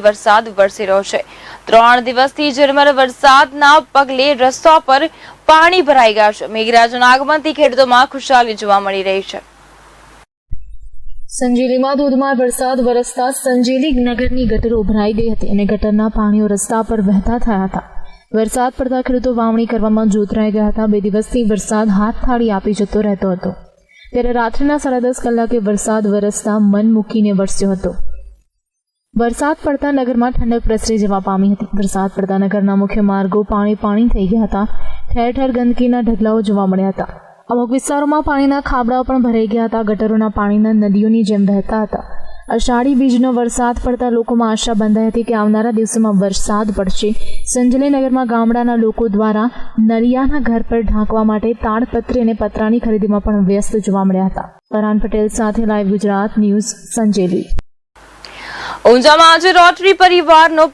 વરસાદ વરસી રહ્યો છે। 3 દિવસથી ઝરમર વરસાદના પગલે રસ્તા પર પાણી ભરાઈ ગયા છે। મેઘરાજાના આગમનથી ખેડૂતોમાં ખુશાલી જોવા મળી રહી છે। સંજેલીમાં ધોધમાર વરસાદ વરસતા સંજેલી નગરની ગટરો ભરાઈ ગઈ હતી અને ગટરના પાણીઓ રસ્તા પર વહેતા થયા હતા। વરસાદ પડતા ખેડૂતો વાવણી કરવામાં જોતરાઈ ગયા હતા। 2 દિવસથી વરસાદ હાથ થાળી આપી જતો રહેતો હતો, ત્યારે રાત્રિના 10:30 કલાકે વરસાદ વરસતા મન મૂકીને વરસ્યો હતો। વરસાદ પડતા નગરમાં ઠંડક પ્રસરી જવા પામી હતી। વરસાદ પડતા નગરના મુખ્ય માર્ગો પાણી થઈ ગયા હતા। ઠેર ઠેર ગંદકીના ઢગલાઓ જોવા મળ્યા હતા। અમુક વિસ્તારોમાં પાણીના ખાબડાઓ પણ ભરાઈ ગયા હતા। ગટરોના પાણીના નદીઓની જેમ વહેતા હતા। અષાઢી બીજનો વરસાદ પડતા લોકોમાં આશા બંધાઈ હતી કે આવનારા દિવસોમાં વરસાદ પડશે। સંજેલી નગરમાં ગામડાના લોકો દ્વારા નરિયાના ઘર પર ઢાંકવા માટે તાડપત્રી અને પતરાની ખરીદીમાં પણ વ્યસ્ત જોવા મળ્યા હતા। ફરહાન પટેલ સાથે લાઈવ ગુજરાત ન્યૂઝ, સંજેલી। ઊંઝામાં આજે રોટરી પરિવારનો